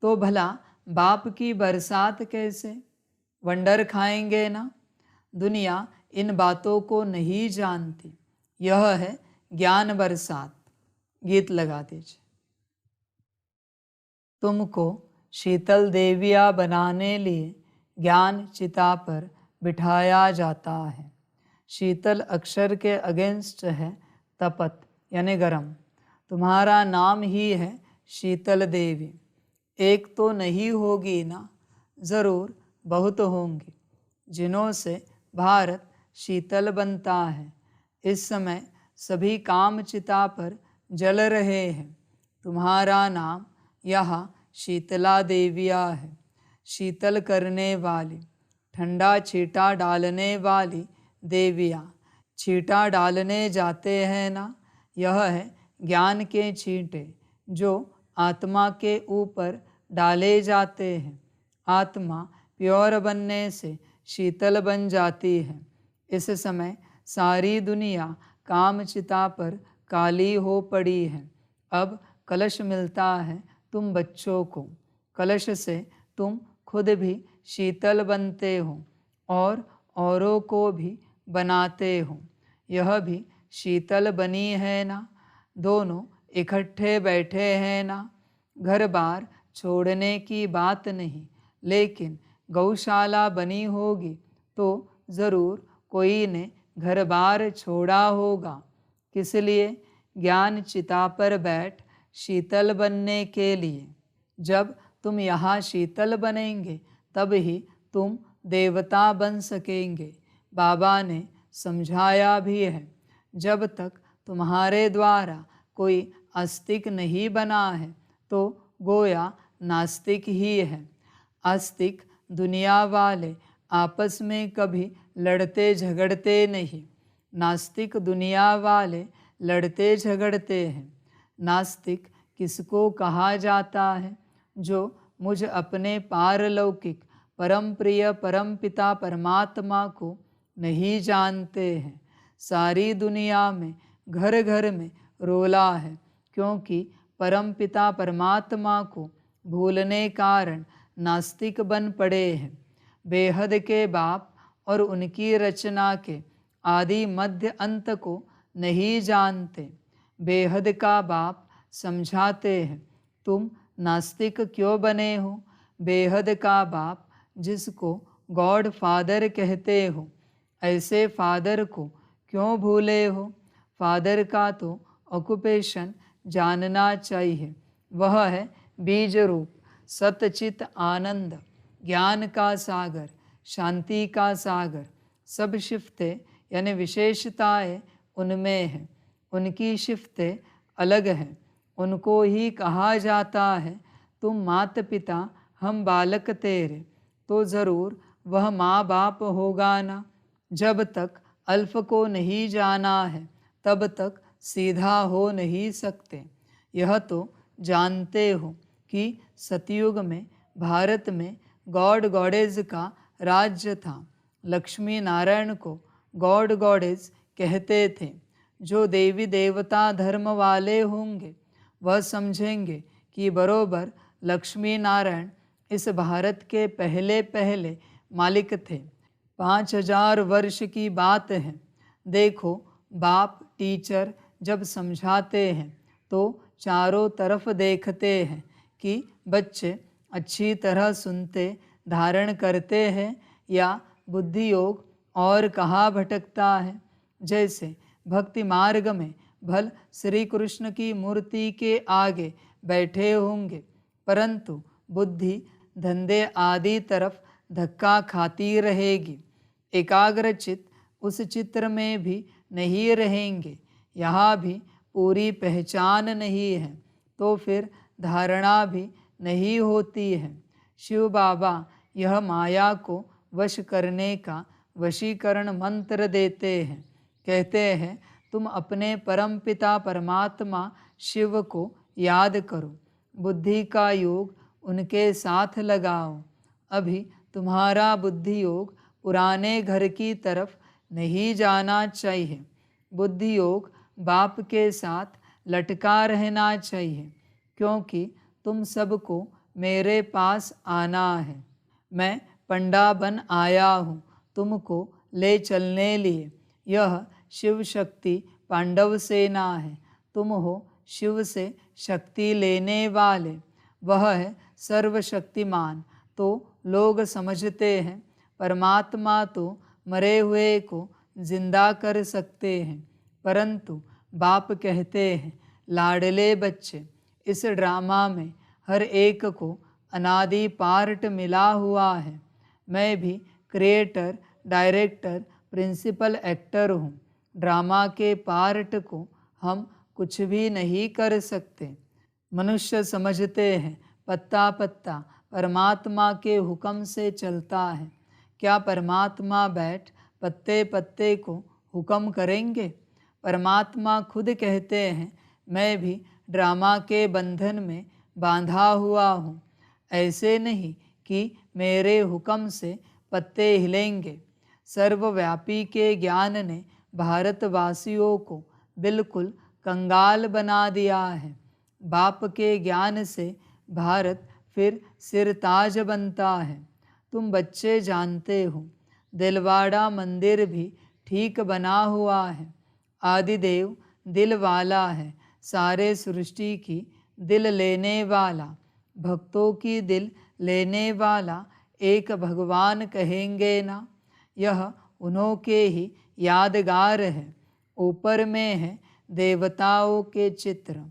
तो भला बाप की बरसात कैसे? वंडर खाएंगे ना। दुनिया इन बातों को नहीं जानती। यह है ज्ञान बरसात। गीत लगा दीजिए। तुमको शीतल देविया बनाने लिए ज्ञान चिता पर बिठाया जाता है। शीतल अक्षर के अगेंस्ट है तपत यानी गरम। तुम्हारा नाम ही है शीतल देवी। एक तो नहीं होगी ना, ज़रूर बहुत होंगी जिन्हों से भारत शीतल बनता है। इस समय सभी काम चिता पर जल रहे हैं। तुम्हारा नाम यहाँ शीतला देविया है। शीतल करने वाली, ठंडा छींटा डालने वाली देविया। छींटा डालने जाते हैं ना, यह है ज्ञान के छींटे जो आत्मा के ऊपर डाले जाते हैं। आत्मा प्योर बनने से शीतल बन जाती है। इस समय सारी दुनिया कामचिता पर काली हो पड़ी है। अब कलश मिलता है तुम बच्चों को। कलश से तुम खुद भी शीतल बनते हो और औरों को भी बनाते हो। यह भी शीतल बनी है ना। दोनों इकट्ठे बैठे हैं ना। घर बार छोड़ने की बात नहीं, लेकिन गौशाला बनी होगी तो ज़रूर कोई ने घर बार छोड़ा होगा। किस लिए? ज्ञान चिता पर बैठ शीतल बनने के लिए। जब तुम यहाँ शीतल बनेंगे तब ही तुम देवता बन सकेंगे। बाबा ने समझाया भी है, जब तक तुम्हारे द्वारा कोई आस्तिक नहीं बना है तो गोया नास्तिक ही है। आस्तिक दुनिया वाले आपस में कभी लड़ते झगड़ते नहीं। नास्तिक दुनिया वाले लड़ते झगड़ते हैं। नास्तिक किसको कहा जाता है? जो मुझ अपने पारलौकिक परम प्रिय परमपिता परमात्मा को नहीं जानते हैं। सारी दुनिया में घर घर में रोला है, क्योंकि परमपिता परमात्मा को भूलने कारण नास्तिक बन पड़े हैं। बेहद के बाप और उनकी रचना के आदि मध्य अंत को नहीं जानते। बेहद का बाप समझाते हैं, तुम नास्तिक क्यों बने हो? बेहद का बाप जिसको गॉड फादर कहते हो, ऐसे फादर को क्यों भूले हो? फादर का तो ऑक्यूपेशन जानना चाहिए। वह है बीज रूप सतचित आनंद, ज्ञान का सागर, शांति का सागर, सब शिफ्तें यानी विशेषताएं उनमें हैं, उनकी शिफ्तें अलग हैं। उनको ही कहा जाता है, तुम माता पिता हम बालक तेरे, तो ज़रूर वह माँ बाप होगा ना। जब तक अल्फ को नहीं जाना है तब तक सीधा हो नहीं सकते। यह तो जानते हो कि सतयुग में भारत में गॉड गॉडेज का राज्य था। लक्ष्मी नारायण को गॉड गॉडेज कहते थे। जो देवी देवता धर्म वाले होंगे वह समझेंगे कि बरोबर लक्ष्मी नारायण इस भारत के पहले पहले मालिक थे। 5000 वर्ष की बात है। देखो, बाप टीचर जब समझाते हैं तो चारों तरफ देखते हैं कि बच्चे अच्छी तरह सुनते धारण करते हैं या बुद्धि योग और कहाँ भटकता है। जैसे भक्ति मार्ग में भल श्री कृष्ण की मूर्ति के आगे बैठे होंगे, परंतु बुद्धि धंधे आदि तरफ धक्का खाती रहेगी। एकाग्रचित उस चित्र में भी नहीं रहेंगे। यहाँ भी पूरी पहचान नहीं है तो फिर धारणा भी नहीं होती है। शिव बाबा यह माया को वश करने का वशीकरण मंत्र देते हैं। कहते हैं, तुम अपने परम पिता परमात्मा शिव को याद करो, बुद्धि का योग उनके साथ लगाओ। अभी तुम्हारा बुद्धि योग पुराने घर की तरफ नहीं जाना चाहिए। बुद्धि योग बाप के साथ लटका रहना चाहिए, क्योंकि तुम सबको मेरे पास आना है। मैं पंडा बन आया हूँ तुमको ले चलने लिए। यह शिव शक्ति पांडव सेना है। तुम हो शिव से शक्ति लेने वाले। वह है सर्वशक्तिमान। तो लोग समझते हैं परमात्मा तो मरे हुए को जिंदा कर सकते हैं, परंतु बाप कहते हैं, लाडले बच्चे, इस ड्रामा में हर एक को अनादि पार्ट मिला हुआ है। मैं भी क्रिएटर, डायरेक्टर, प्रिंसिपल एक्टर हूँ। ड्रामा के पार्ट को हम कुछ भी नहीं कर सकते। मनुष्य समझते हैं पत्ता पत्ता परमात्मा के हुक्म से चलता है। क्या परमात्मा बैठ पत्ते पत्ते को हुक्म करेंगे? परमात्मा खुद कहते हैं, मैं भी ड्रामा के बंधन में बांधा हुआ हूँ। ऐसे नहीं कि मेरे हुक्म से पत्ते हिलेंगे। सर्वव्यापी के ज्ञान ने भारतवासियों को बिल्कुल कंगाल बना दिया है। बाप के ज्ञान से भारत फिर सिरताज बनता है। तुम बच्चे जानते हो, दिलवाड़ा मंदिर भी ठीक बना हुआ है। आदिदेव दिल वाला है, सारे सृष्टि की दिल लेने वाला, भक्तों की दिल लेने वाला एक भगवान कहेंगे ना। यह उन्हों के ही यादगार है। ऊपर में है देवताओं के चित्र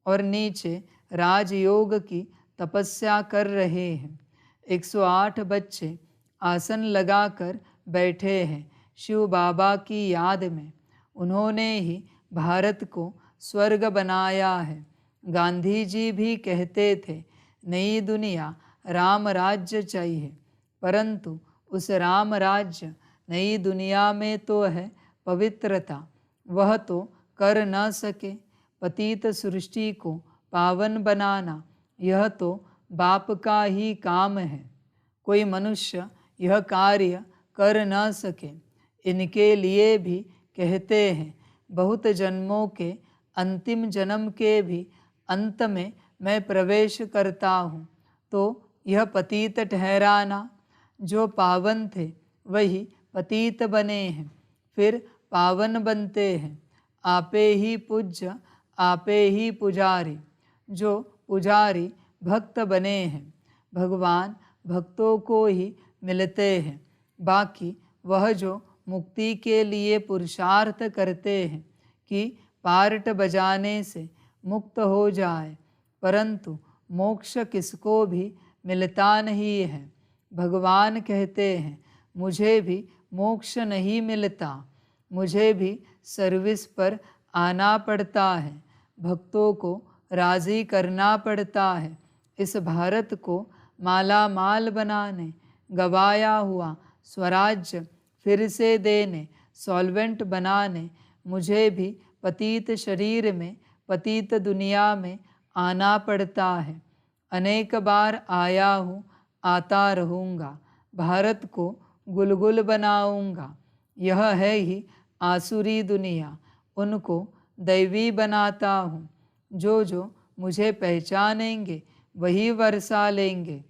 और नीचे राजयोग की तपस्या कर रहे हैं। 108 बच्चे आसन लगाकर बैठे हैं शिव बाबा की याद में। उन्होंने ही भारत को स्वर्ग बनाया है। गांधी जी भी कहते थे, नई दुनिया राम राज्य चाहिए, परंतु उस राम राज्य नई दुनिया में तो है पवित्रता, वह तो कर न सके। पतित सृष्टि को पावन बनाना यह तो बाप का ही काम है। कोई मनुष्य यह कार्य कर न सके। इनके लिए भी कहते हैं, बहुत जन्मों के अंतिम जन्म के भी अंत में मैं प्रवेश करता हूँ। तो यह पतित ठहराना। जो पावन थे वही पतित बने हैं, फिर पावन बनते हैं। आपे ही पूज्य आपे ही पुजारी। जो पुजारी भक्त बने हैं, भगवान भक्तों को ही मिलते हैं। बाकी वह जो मुक्ति के लिए पुरुषार्थ करते हैं कि पार्ट बजाने से मुक्त हो जाए, परंतु मोक्ष किसको भी मिलता नहीं है। भगवान कहते हैं, मुझे भी मोक्ष नहीं मिलता। मुझे भी सर्विस पर आना पड़ता है, भक्तों को राज़ी करना पड़ता है। इस भारत को माला माल बनाने, गवाया हुआ स्वराज्य फिर से देने, सॉल्वेंट बनाने मुझे भी पतित शरीर में, पतित दुनिया में आना पड़ता है। अनेक बार आया हूँ, आता रहूँगा, भारत को गुलगुल बनाऊँगा। यह है ही आसुरी दुनिया, उनको दैवी बनाता हूँ। जो जो मुझे पहचानेंगे वही वर्षा लेंगे।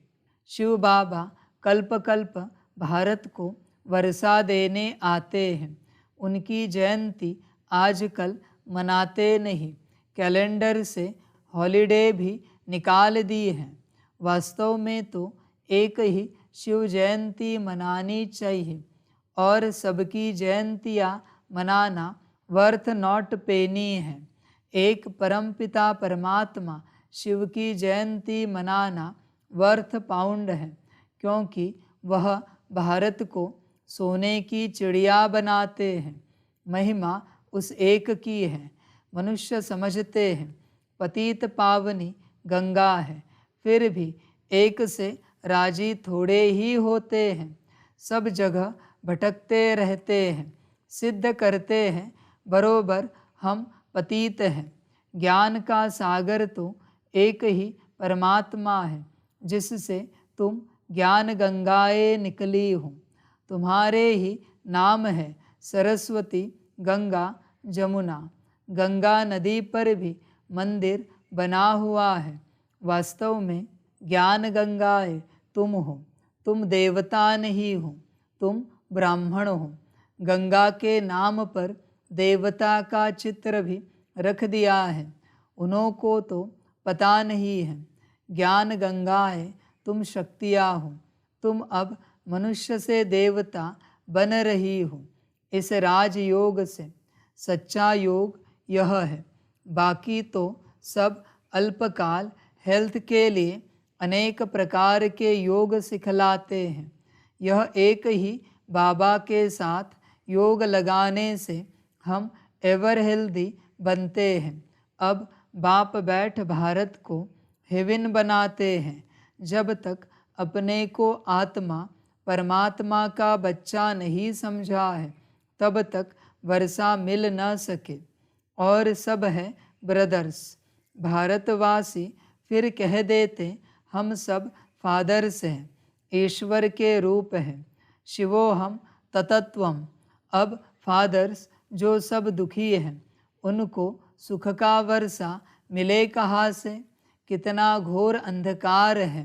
शिव बाबा कल्प कल्प भारत को वर्षा देने आते हैं। उनकी जयंती आजकल मनाते नहीं, कैलेंडर से हॉलिडे भी निकाल दी हैं। वास्तव में तो एक ही शिव जयंती मनानी चाहिए और सबकी जयंतियाँ मनाना वर्थ नॉट पेनी है। एक परमपिता परमात्मा शिव की जयंती मनाना वर्थ पाउंड है, क्योंकि वह भारत को सोने की चिड़िया बनाते हैं। महिमा उस एक की है। मनुष्य समझते हैं पतित पावनी गंगा है, फिर भी एक से राजी थोड़े ही होते हैं। सब जगह भटकते रहते हैं, सिद्ध करते हैं बरोबर हम पतित हैं। ज्ञान का सागर तो एक ही परमात्मा है, जिससे तुम ज्ञान गंगाएं निकली हो। तुम्हारे ही नाम है सरस्वती, गंगा, जमुना। गंगा नदी पर भी मंदिर बना हुआ है। वास्तव में ज्ञान गंगाएं तुम हो। तुम देवता नहीं हो, तुम ब्राह्मण हो। गंगा के नाम पर देवता का चित्र भी रख दिया है। उन्हों को तो पता नहीं है। ज्ञान गंगाएं तुम शक्तियाँ हो। तुम अब मनुष्य से देवता बन रही हो। इस राजयोग से सच्चा योग यह है। बाकी तो सब अल्पकाल हेल्थ के लिए अनेक प्रकार के योग सिखलाते हैं। यह एक ही बाबा के साथ योग लगाने से हम एवर हेल्दी बनते हैं। अब बाप बैठ भारत को हेवन बनाते हैं। जब तक अपने को आत्मा परमात्मा का बच्चा नहीं समझा है, तब तक वर्षा मिल न सके। और सब है ब्रदर्स। भारतवासी फिर कह देते हम सब फादर्स हैं, ईश्वर के रूप हैं। शिवोहम ततत्वम। अब फादर्स जो सब दुखी हैं, उनको सुख का वर्षा मिले कहाँ से? कितना घोर अंधकार है।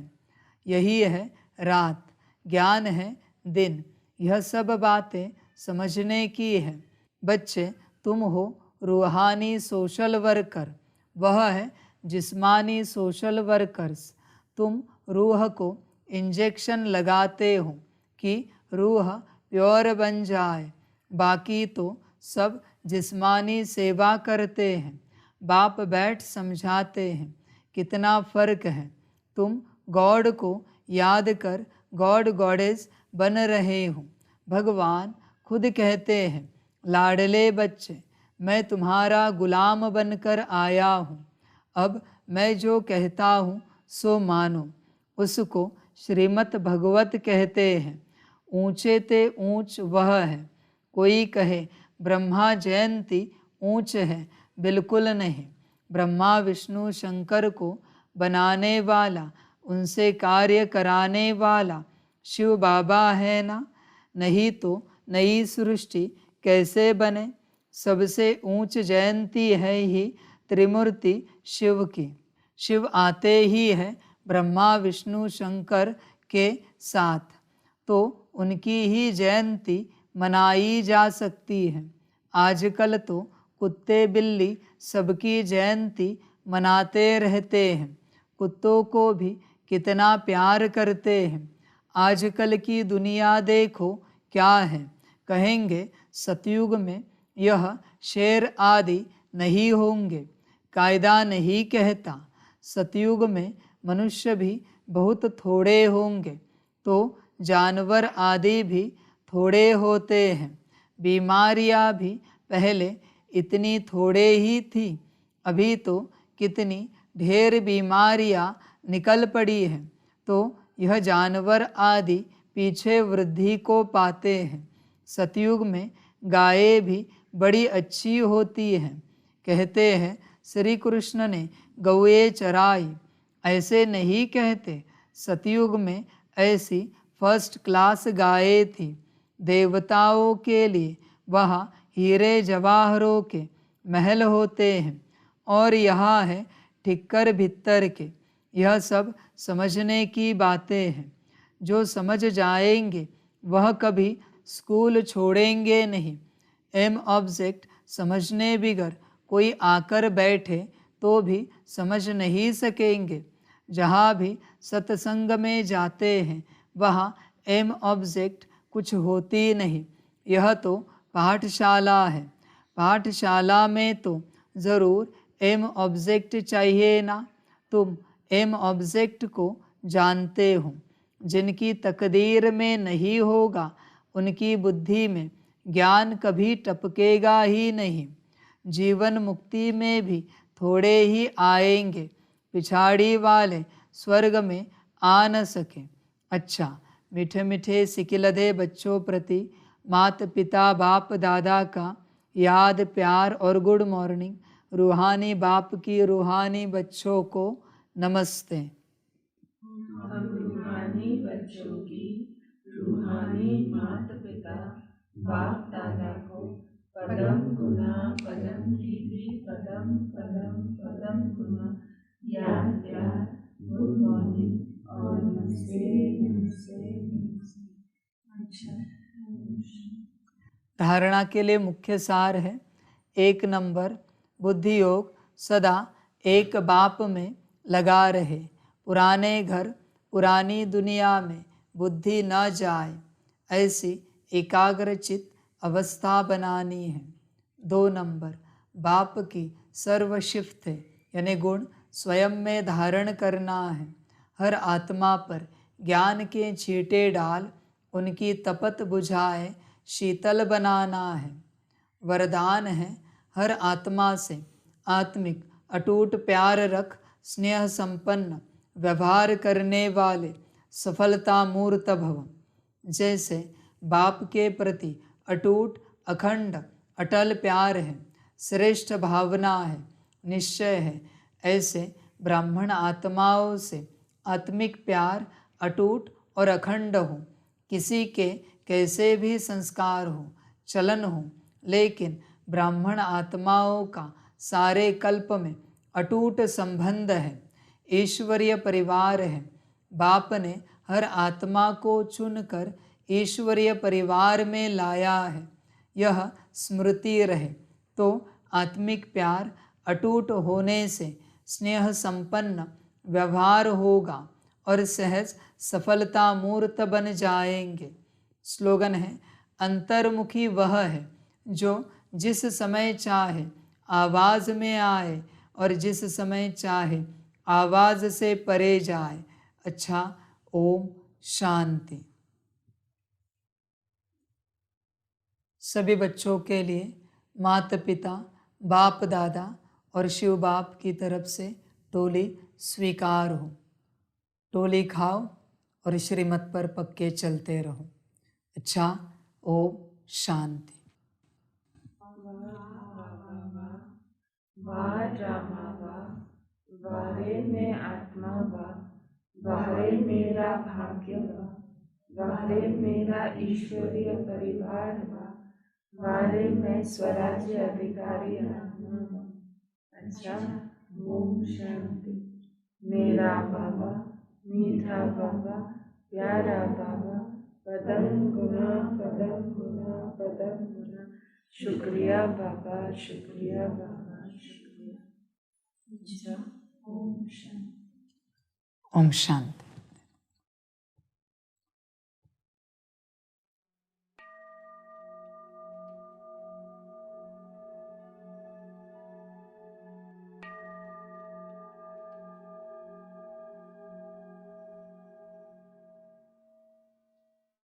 यही है रात, ज्ञान है दिन। यह सब बातें समझने की है। बच्चे तुम हो रूहानी सोशल वर्कर, वह है जिस्मानी सोशल वर्कर्स। तुम रूह को इंजेक्शन लगाते हो कि रूह प्योर बन जाए। बाकी तो सब जिस्मानी सेवा करते हैं। बाप बैठ समझाते हैं कितना फ़र्क है। तुम गॉड को याद कर गॉड गॉडेस बन रहे हो। भगवान खुद कहते हैं, लाडले बच्चे, मैं तुम्हारा गुलाम बनकर आया हूँ। अब मैं जो कहता हूँ सो मानो। उसको श्रीमद् भगवत कहते हैं। ऊंचे ते ऊंच वह है। कोई कहे ब्रह्मा जयंती ऊंच है, बिल्कुल नहीं। ब्रह्मा विष्णु शंकर को बनाने वाला, उनसे कार्य कराने वाला शिव बाबा है ना। नहीं तो नई सृष्टि कैसे बने। सबसे ऊंच जयंती है ही त्रिमूर्ति शिव की। शिव आते ही है ब्रह्मा विष्णु शंकर के साथ, तो उनकी ही जयंती मनाई जा सकती है। आजकल तो कुत्ते बिल्ली सबकी जयंती मनाते रहते हैं। कुत्तों को भी कितना प्यार करते हैं। आजकल की दुनिया देखो क्या है। कहेंगे सतयुग में यह शेर आदि नहीं होंगे। कायदा नहीं कहता। सतयुग में मनुष्य भी बहुत थोड़े होंगे, तो जानवर आदि भी थोड़े होते हैं। बीमारियां भी पहले इतनी थोड़े ही थी, अभी तो कितनी ढेर बीमारियां निकल पड़ी हैं। तो यह जानवर आदि पीछे वृद्धि को पाते हैं। सतयुग में गायें भी बड़ी अच्छी होती हैं। कहते हैं श्री कृष्ण ने गौएं चराई, ऐसे नहीं कहते। सतयुग में ऐसी फर्स्ट क्लास गायें थी। देवताओं के लिए वहाँ हीरे जवाहरों के महल होते हैं और यहाँ है ठिक्कर भित्तर के। यह सब समझने की बातें हैं। जो समझ जाएंगे वह कभी स्कूल छोड़ेंगे नहीं। एम ऑब्जेक्ट समझने बिगर कोई आकर बैठे तो भी समझ नहीं सकेंगे। जहाँ भी सत्संग में जाते हैं वहाँ एम ऑब्जेक्ट कुछ होती नहीं। यह तो पाठशाला है। पाठशाला में तो ज़रूर एम ऑब्जेक्ट चाहिए ना। तुम एम ऑब्जेक्ट को जानते हो। जिनकी तकदीर में नहीं होगा उनकी बुद्धि में ज्ञान कभी टपकेगा ही नहीं। जीवन मुक्ति में भी थोड़े ही आएंगे, पिछाड़ी वाले स्वर्ग में आ न सके। अच्छा, मीठे मीठे सिकिलधे बच्चों प्रति माता पिता बाप दादा का याद प्यार और गुड मॉर्निंग। रूहानी बाप की रूहानी बच्चों को नमस्ते। हम रूहानी बच्चों की रूहानी माता पिता बाप दादा को पदम गुना पदम दीदी पदम पदम पदम गुना याद प्यार गुड मॉर्निंग और नमस्ते नमस्ते नमस्ते। अच्छा, धारणा के लिए मुख्य सार है। 1 नंबर, बुद्धि योग सदा एक बाप में लगा रहे। पुराने घर पुरानी दुनिया में बुद्धि न जाए, ऐसी एकाग्रचित अवस्था बनानी है। 2 नंबर, बाप की सर्वशिफ्त यानी गुण स्वयं में धारण करना है। हर आत्मा पर ज्ञान के छींटे डाल उनकी तपत बुझाए शीतल बनाना है। वरदान है हर आत्मा से आत्मिक अटूट प्यार रख, स्नेह संपन्न व्यवहार करने वाले सफलता मूर्त भव। जैसे बाप के प्रति अटूट अखंड अटल प्यार है, श्रेष्ठ भावना है, निश्चय है, ऐसे ब्राह्मण आत्माओं से आत्मिक प्यार अटूट और अखंड हो। किसी के कैसे भी संस्कार हो, चलन हो, लेकिन ब्राह्मण आत्माओं का सारे कल्प में अटूट संबंध है, ईश्वरीय परिवार है। बाप ने हर आत्मा को चुनकर ईश्वरीय परिवार में लाया है। यह स्मृति रहे तो आत्मिक प्यार अटूट होने से स्नेह संपन्न व्यवहार होगा और सहज सफलता मूर्त बन जाएंगे। स्लोगन है, अंतर्मुखी वह है जो जिस समय चाहे आवाज़ में आए और जिस समय चाहे आवाज़ से परे जाए। अच्छा, ओम शांति। सभी बच्चों के लिए माता पिता बाप दादा और शिव बाप की तरफ से टोली स्वीकार हो। टोली खाओ और श्रीमत पर पक्के चलते रहो। अच्छा, ओम शांति। वाह रामा वाह, वाहे में आत्मा वाह, वाहे मेरा भाग्य वाह, वाहे मेरा ईश्वरीय परिवार वाह, वाहे मैं स्वराज्य अधिकारी आत्मा वाह। अच्छा, ओम शांति। मेरा बाबा, मीठा बाबा, प्यारा बाबा, पदम गुना पदम गुना पदम गुना। शुक्रिया बाबा, शुक्रिया बाबा, शुक्रिया। अच्छा, ओम शांति। ओम शांति।